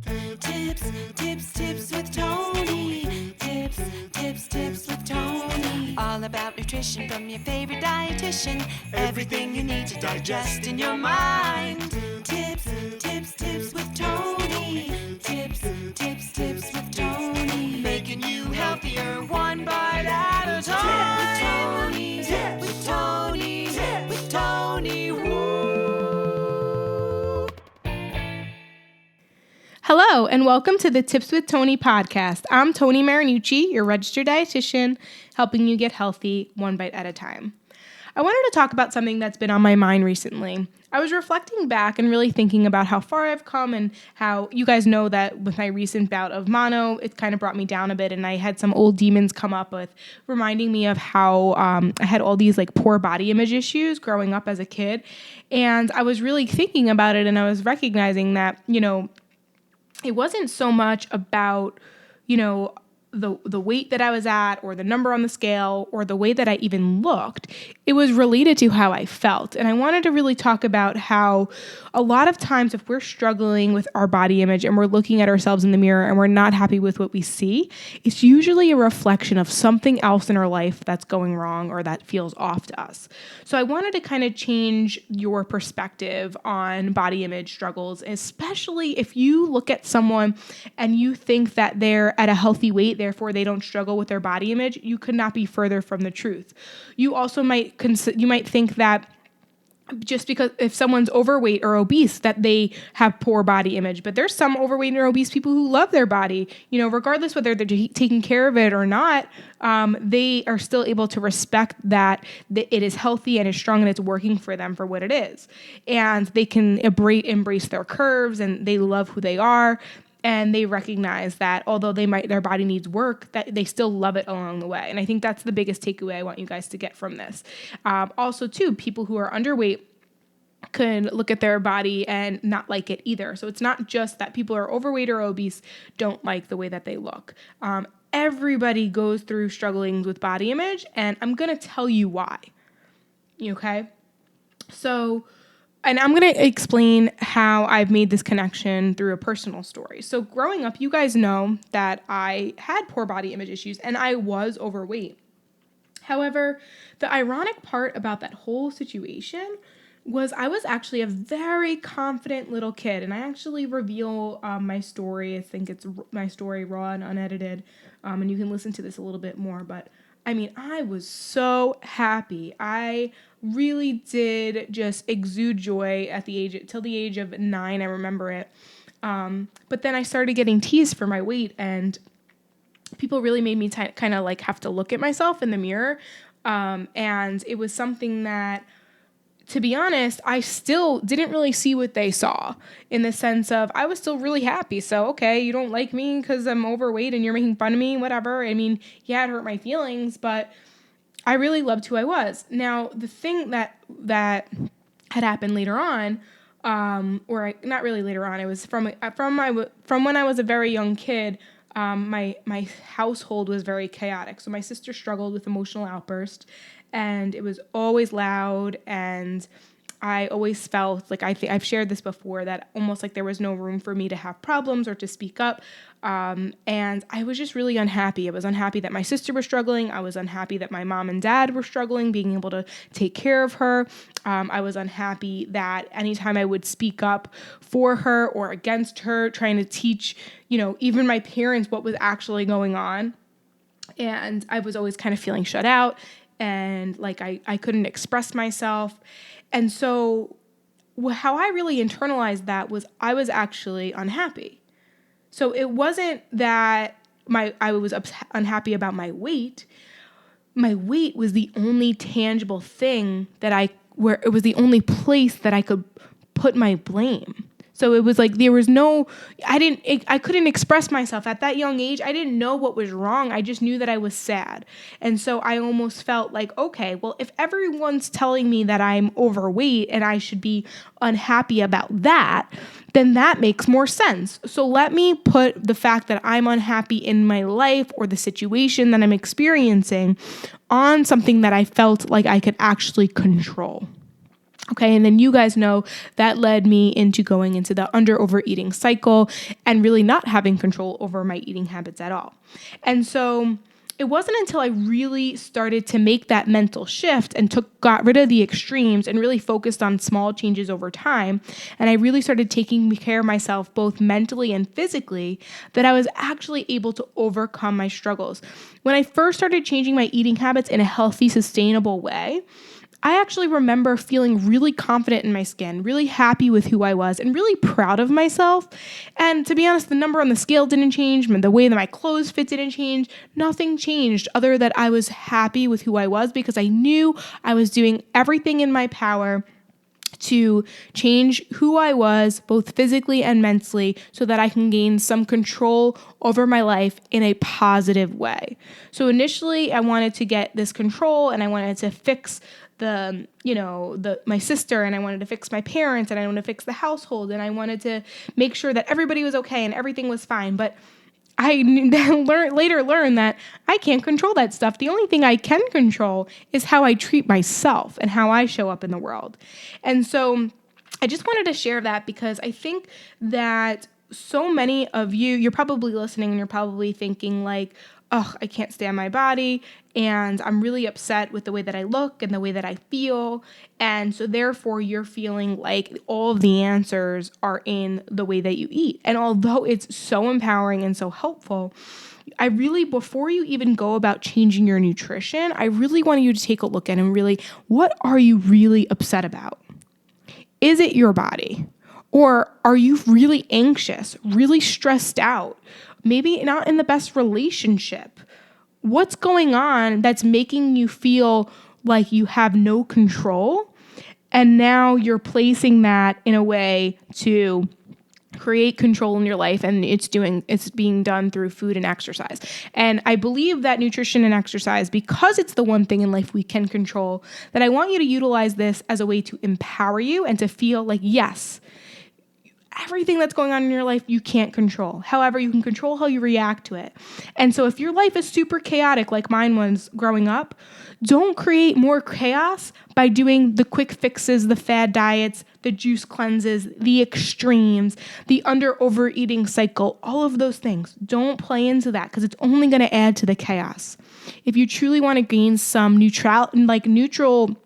Tips with Toni. Tips with Toni. All about nutrition from your favorite dietitian. Everything you need to digest in your mind. Tips with Toni. Tips with Toni. Making you healthier one bite at a time. With Toni. Woo. Hello, and welcome to the Tips with Toni podcast. I'm Toni Marinucci, your registered dietitian, helping you get healthy one bite at a time. I wanted to talk about something that's been on my mind recently. I was reflecting back and really thinking about how far I've come and how you guys know that with my recent bout of mono, it kind of brought me down a bit, and I had some old demons come up with reminding me of how I had all these like poor body image issues growing up as a kid. And I was really thinking about it, and I was recognizing that, it wasn't so much about, the weight that I was at or the number on the scale or the way that I even looked. It was related to how I felt. And I wanted to really talk about how a lot of times if we're struggling with our body image and we're looking at ourselves in the mirror and we're not happy with what we see, it's usually a reflection of something else in our life that's going wrong or that feels off to us. So I wanted to kind of change your perspective on body image struggles, especially if you look at someone and you think that they're at a healthy weight, therefore they don't struggle with their body image. You could not be further from the truth. You also might think that just because if someone's overweight or obese that they have poor body image, but there's some overweight or obese people who love their body, regardless whether they're taking care of it or not, they are still able to respect that it is healthy and is strong and it's working for them for what it is. And they can embrace their curves and they love who they are. And they recognize that although their body needs work, that they still love it along the way. And I think that's the biggest takeaway I want you guys to get from this. Also, too, people who are underweight can look at their body and not like it either. So it's not just that people who are overweight or obese don't like the way that they look. Everybody goes through struggling with body image, and I'm going to tell you why. Okay? And I'm going to explain how I've made this connection through a personal story. So growing up, you guys know that I had poor body image issues and I was overweight. However, the ironic part about that whole situation was I was actually a very confident little kid. And I actually reveal my story. I think it's my story raw and unedited. And you can listen to this a little bit more. But I was so happy. I really did just exude joy till the age of 9. I remember it. But then I started getting teased for my weight, and people really made me kind of like have to look at myself in the mirror. And it was something that, to be honest, I still didn't really see what they saw, in the sense of I was still really happy. So, okay, you don't like me because I'm overweight and you're making fun of me, whatever. Yeah, it hurt my feelings, but I really loved who I was. Now, the thing that had happened later on, not really later on, it was from when I was a very young kid. My household was very chaotic. So my sister struggled with emotional outbursts, and it was always loud, and I always felt like I've shared this before, that almost like there was no room for me to have problems or to speak up. And I was just really unhappy. I was unhappy that my sister was struggling. I was unhappy that my mom and dad were struggling, being able to take care of her. I was unhappy that anytime I would speak up for her or against her, trying to teach, even my parents what was actually going on. And I was always kind of feeling shut out, and like I couldn't express myself. And so how I really internalized that was I was actually unhappy. So it wasn't that I was unhappy about my weight. My weight was the only tangible thing where it was the only place that I could put my blame. So it was like there was I couldn't express myself at that young age. I didn't know what was wrong. I just knew that I was sad. And so I almost felt like, okay, well, if everyone's telling me that I'm overweight and I should be unhappy about that, then that makes more sense. So let me put the fact that I'm unhappy in my life or the situation that I'm experiencing on something that I felt like I could actually control. Okay, and then you guys know that led me into going into the under overeating cycle and really not having control over my eating habits at all. And so it wasn't until I really started to make that mental shift and got rid of the extremes and really focused on small changes over time, and I really started taking care of myself both mentally and physically, that I was actually able to overcome my struggles. When I first started changing my eating habits in a healthy, sustainable way, I actually remember feeling really confident in my skin, really happy with who I was, and really proud of myself. And to be honest, the number on the scale didn't change. The way that my clothes fit didn't change. Nothing changed other than I was happy with who I was because I knew I was doing everything in my power to change who I was, both physically and mentally, so that I can gain some control over my life in a positive way. So initially, I wanted to get this control and I wanted to fix my sister, and I wanted to fix my parents, and I wanted to fix the household, and I wanted to make sure that everybody was okay and everything was fine. But I later learned that I can't control that stuff. The only thing I can control is how I treat myself and how I show up in the world. And so I just wanted to share that because I think that so many of you're probably listening and you're probably thinking like, oh, I can't stand my body, and I'm really upset with the way that I look and the way that I feel. And so therefore you're feeling like all of the answers are in the way that you eat. And although it's so empowering and so helpful, I really, before you even go about changing your nutrition, I really want you to take a look at and really, what are you really upset about? Is it your body? Or are you really anxious, really stressed out? Maybe not in the best relationship. What's going on that's making you feel like you have no control? And now you're placing that in a way to create control in your life, and it's being done through food and exercise. And I believe that nutrition and exercise, because it's the one thing in life we can control, that I want you to utilize this as a way to empower you and to feel like, yes, everything that's going on in your life, you can't control. However, you can control how you react to it. And so if your life is super chaotic like mine was growing up, don't create more chaos by doing the quick fixes, the fad diets, the juice cleanses, the extremes, the under overeating cycle, all of those things. Don't play into that because it's only going to add to the chaos. If you truly want to gain some neutral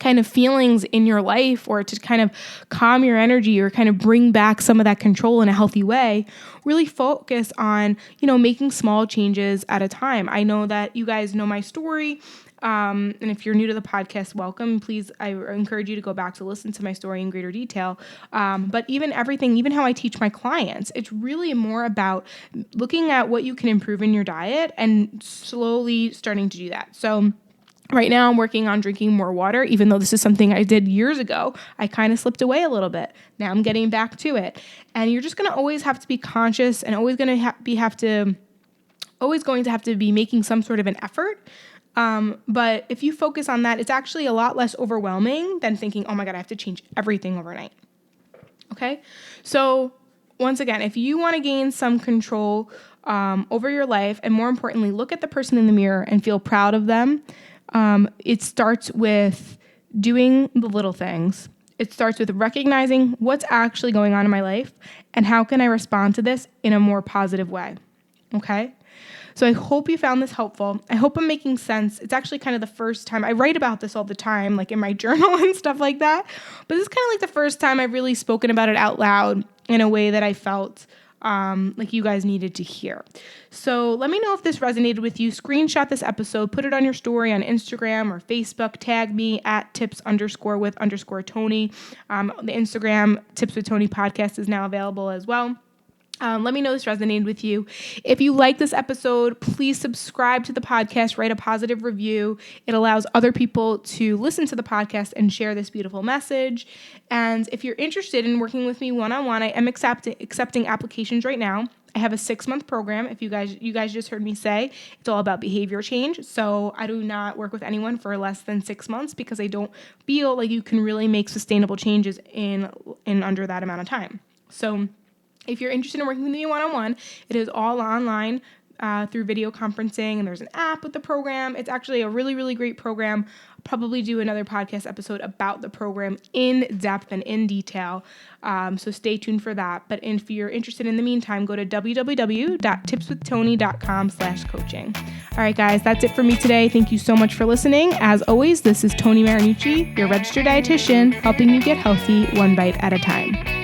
kind of feelings in your life, or to kind of calm your energy or kind of bring back some of that control in a healthy way, really focus on, making small changes at a time. I know that you guys know my story. And if you're new to the podcast, welcome. Please, I encourage you to go back to listen to my story in greater detail. But even how I teach my clients, it's really more about looking at what you can improve in your diet and slowly starting to do that. So right now, I'm working on drinking more water, even though this is something I did years ago. I kind of slipped away a little bit. Now I'm getting back to it. And you're just going to always have to be conscious and always going to have to be making some sort of an effort. But if you focus on that, it's actually a lot less overwhelming than thinking, oh my God, I have to change everything overnight. Okay? So once again, if you want to gain some control over your life, and more importantly, look at the person in the mirror and feel proud of them, it starts with doing the little things. It starts with recognizing what's actually going on in my life and how can I respond to this in a more positive way. Okay? So I hope you found this helpful. I hope I'm making sense. It's actually kind of the first time I write about this all the time, like in my journal and stuff like that. But this is kind of like the first time I've really spoken about it out loud in a way that I felt like you guys needed to hear. So let me know if this resonated with you. Screenshot this episode, put it on your story on Instagram or Facebook, tag me at tips_with_Toni. The Instagram Tips with Toni podcast is now available as well. Let me know this resonated with you. If you like this episode, please subscribe to the podcast, write a positive review. It allows other people to listen to the podcast and share this beautiful message. And if you're interested in working with me one-on-one, I am accepting applications right now. I have a 6-month program. If you guys just heard me say, it's all about behavior change. So I do not work with anyone for less than 6 months because I don't feel like you can really make sustainable changes in under that amount of time. So if you're interested in working with me one-on-one, it is all online. through video conferencing, and there's an app with the program. It's actually a really, really great program. I'll probably do another podcast episode about the program in depth and in detail. So stay tuned for that. But if you're interested in the meantime, go to www.tipswithtoni.com/coaching. All right, guys, that's it for me today. Thank you so much for listening. As always, this is Toni Marinucci, your registered dietitian, helping you get healthy one bite at a time.